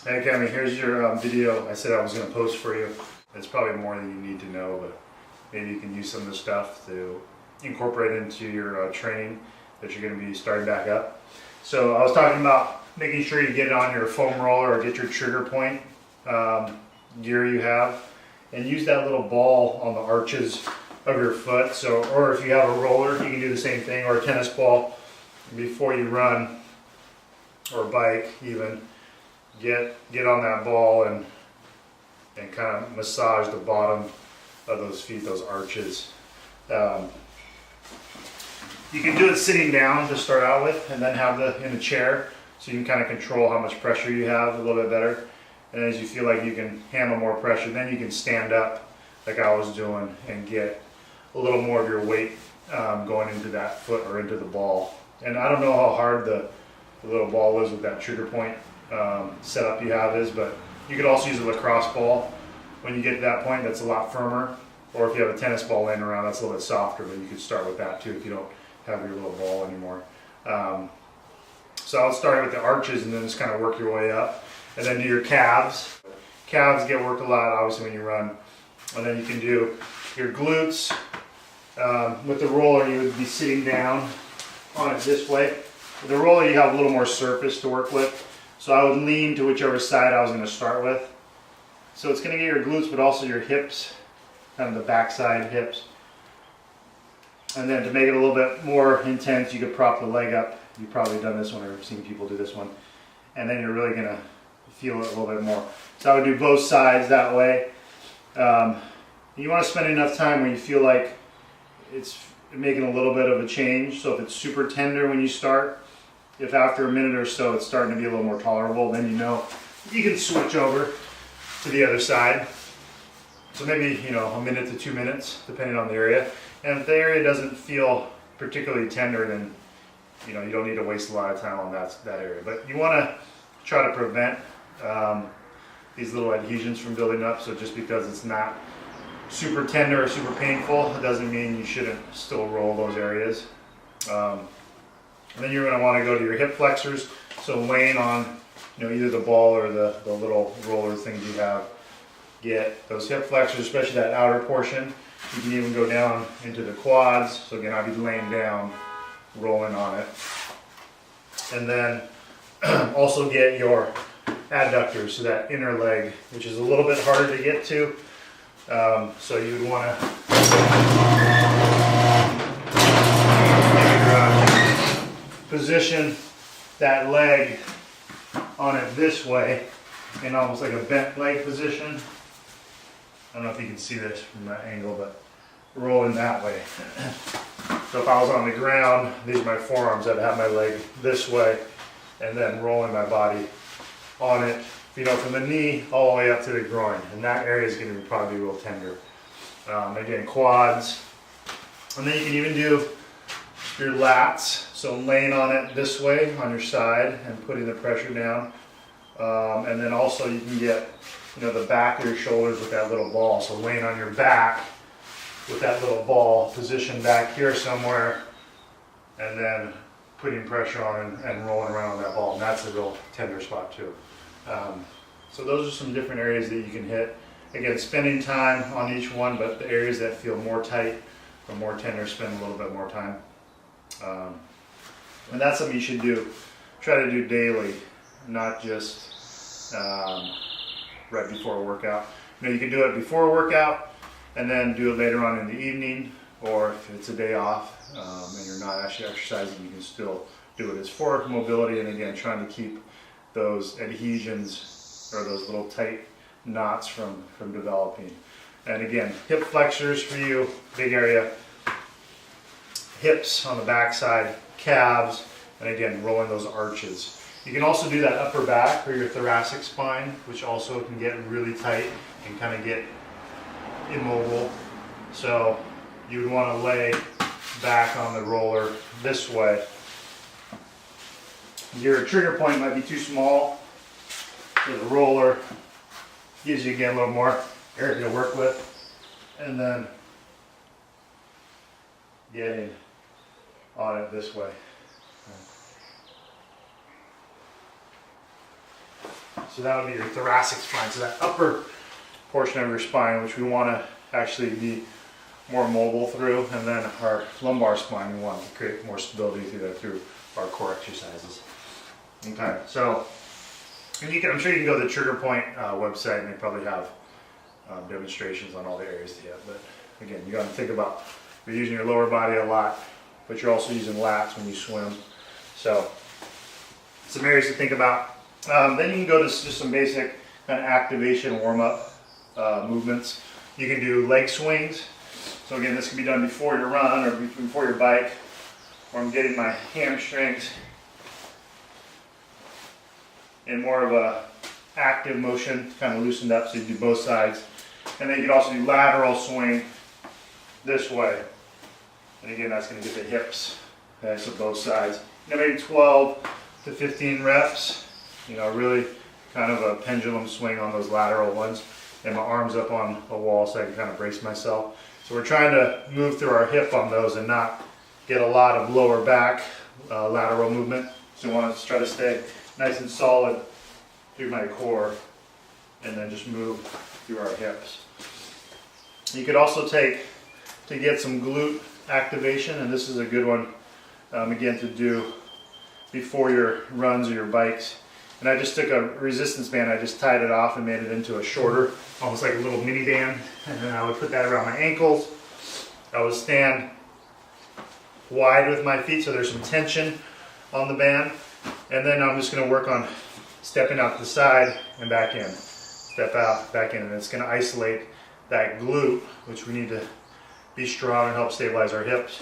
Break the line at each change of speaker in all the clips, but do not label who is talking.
Hey Akemi, here's your video I said I was going to post for you. It's probably more than you need to know, but maybe you can use some of the stuff to incorporate into your training that you're going to be starting back up. So I was talking about making sure you get it on your foam roller or get your trigger point gear you have, and use that little ball on the arches of your foot. So, or if you have a roller, you can do the same thing, or a tennis ball before you run or bike even. Get on that ball and kind of massage the bottom of those feet, those arches. You can do it sitting down to start out with, and then have in a chair, so you can kind of control how much pressure you have a little bit better. And as you feel like you can handle more pressure, then you can stand up like I was doing and get a little more of your weight going into that foot or into the ball. And I don't know how hard the little ball is with that trigger point setup you have is, but you could also use a lacrosse ball when you get to that point. That's a lot firmer, or if you have a tennis ball laying around, that's a little bit softer, but you could start with that too if you don't have your little ball anymore. So I'll start with the arches and then just kind of work your way up, and then do your calves. Calves get worked a lot obviously when you run, and then you can do your glutes. With the roller you would be sitting down on it this way. With the roller you have a little more surface to work with. So I would lean to whichever side I was going to start with. So it's going to get your glutes, but also your hips, kind of the backside hips. And then to make it a little bit more intense, you could prop the leg up. You've probably done this one, or seen people do this one. And then you're really going to feel it a little bit more. So I would do both sides that way. You want to spend enough time when you feel like it's making a little bit of a change. So if it's super tender when you start, if after a minute or so it's starting to be a little more tolerable, then you know you can switch over to the other side. So maybe, a minute to 2 minutes, depending on the area. And if the area doesn't feel particularly tender, then you don't need to waste a lot of time on that area. But you want to try to prevent these little adhesions from building up. So just because it's not super tender or super painful, it doesn't mean you shouldn't still roll those areas. And then you're going to want to go to your hip flexors. So laying on, either the ball or the little roller things you have. Get those hip flexors, especially that outer portion. You can even go down into the quads. So again, I'll be laying down, rolling on it. And then also get your adductors, so that inner leg, which is a little bit harder to get to. So you would want to position that leg on it this way, in almost like a bent leg position. I don't know if you can see this from that angle, but rolling that way. So if I was on the ground, these are my forearms, I'd have my leg this way, and then rolling my body on it, from the knee all the way up to the groin. And that area is going to probably be real tender. Again, quads. And then you can even do your lats. So laying on it this way on your side and putting the pressure down. And then also you can get the back of your shoulders with that little ball. So laying on your back with that little ball positioned back here somewhere, and then putting pressure on and rolling around on that ball. And that's a real tender spot too. So those are some different areas that you can hit. Again, spending time on each one, but the areas that feel more tight or more tender, spend a little bit more time. And that's something you should do. Try to do daily, not just right before a workout. You can do it before a workout and then do it later on in the evening, or if it's a day off and you're not actually exercising, you can still do it. It's for mobility, and again, trying to keep those adhesions or those little tight knots from developing. And again, hip flexors for you, big area. Hips on the backside, calves, and again, rolling those arches. You can also do that upper back or your thoracic spine, which also can get really tight and kind of get immobile. So you would want to lay back on the roller this way. Your trigger point might be too small, so the roller gives you again a little more area to work with, and then getting on it this way. So that would be your thoracic spine. So that upper portion of your spine, which we want to actually be more mobile through, and then our lumbar spine, we want to create more stability through that through our core exercises. Okay, so and I'm sure you can go to the Trigger Point website, and they probably have demonstrations on all the areas to hit. But again, you got to think about you're using your lower body a lot, but you're also using lats when you swim. So some areas to think about. Then you can go to just some basic kind of activation warm-up movements. You can do leg swings. So again, this can be done before your run or before your bike, where I'm getting my hamstrings in more of a active motion, kind of loosened up, so you do both sides. And then you can also do lateral swing this way. And again, that's going to get the hips, okay, so both sides. Maybe 12 to 15 reps, really kind of a pendulum swing on those lateral ones. And my arms up on a wall so I can kind of brace myself. So we're trying to move through our hip on those and not get a lot of lower back lateral movement. So we want to try to stay nice and solid through my core and then just move through our hips. You could also take, to get some glute activation, and this is a good one, again, to do before your runs or your bikes. And I just took a resistance band, I just tied it off and made it into a shorter, almost like a little mini band. And then I would put that around my ankles. I would stand wide with my feet so there's some tension on the band. And then I'm just going to work on stepping out to the side and back in. Step out, back in. And it's going to isolate that glute, which we need to be strong and help stabilize our hips.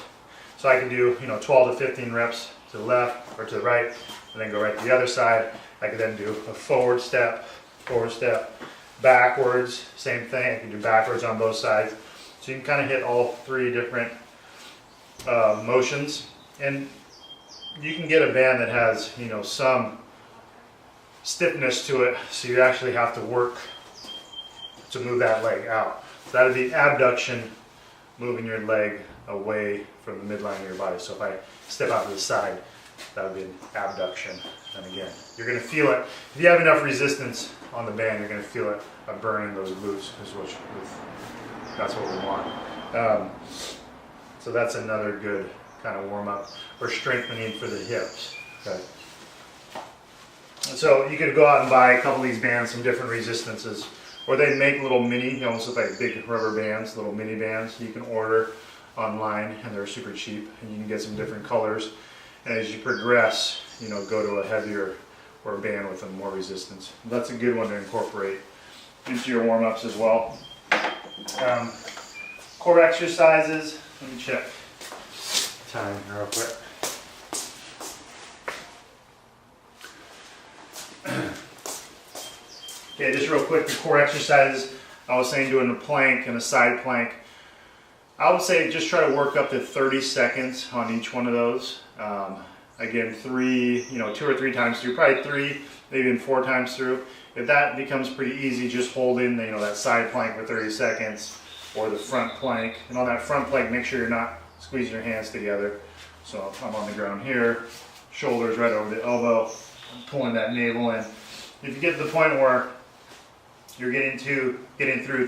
So I can do 12 to 15 reps to the left or to the right, and then go right to the other side. I could then do a forward step, backwards, same thing. I can do backwards on both sides. So you can kind of hit all three different motions. And you can get a band that has, some stiffness to it, so you actually have to work to move that leg out. So that would be abduction, moving your leg away from the midline of your body. So if I step out to the side, that would be an abduction. And again, you're going to feel it. If you have enough resistance on the band, you're going to feel it burning those glutes, that's what we want. So that's another good kind of warm up or strengthening for the hips. Okay. So you could go out and buy a couple of these bands, some different resistances, or they make little mini, almost look like big rubber bands, little mini bands you can order online, and they're super cheap, and you can get some different colors. And as you progress, go to a heavier or a band with more resistance. That's a good one to incorporate into your warm-ups as well. Core exercises, let me check time here real quick. Okay, just real quick, the core exercises, I was saying doing a plank and a side plank. I would say just try to work up to 30 seconds on each one of those. Again, 2 or 3 times through, probably 3, maybe even 4 times through. If that becomes pretty easy, just hold in that side plank for 30 seconds or the front plank. And on that front plank, make sure you're not squeezing your hands together. So I'm on the ground here, shoulders right over the elbow, I'm pulling that navel in. If you get to the point where you're getting through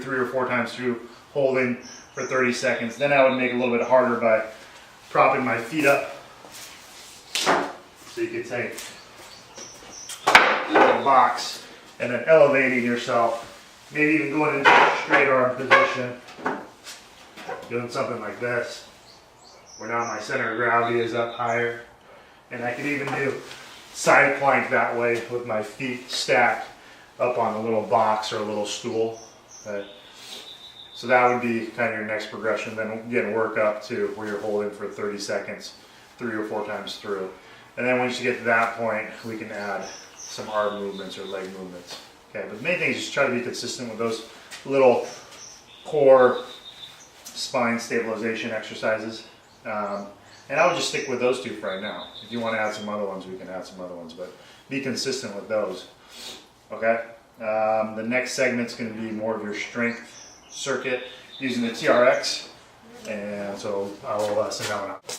3 or 4 times through, holding for 30 seconds, then I would make it a little bit harder by propping my feet up. So you could take a little box and then elevating yourself, maybe even going into a straight arm position, doing something like this, where now my center of gravity is up higher. And I could even do side plank that way with my feet stacked up on a little box or a little stool. Okay. So that would be kind of your next progression. Then again, work up to where you're holding for 30 seconds, 3 or 4 times through. And then once you get to that point, we can add some arm movements or leg movements. Okay, but the main thing is just try to be consistent with those little core spine stabilization exercises. And I would just stick with those 2 for right now. If you want to add some other ones, we can add some other ones, but be consistent with those. Okay? The next segment's going to be more of your strength circuit using the TRX, and so I will send that one out.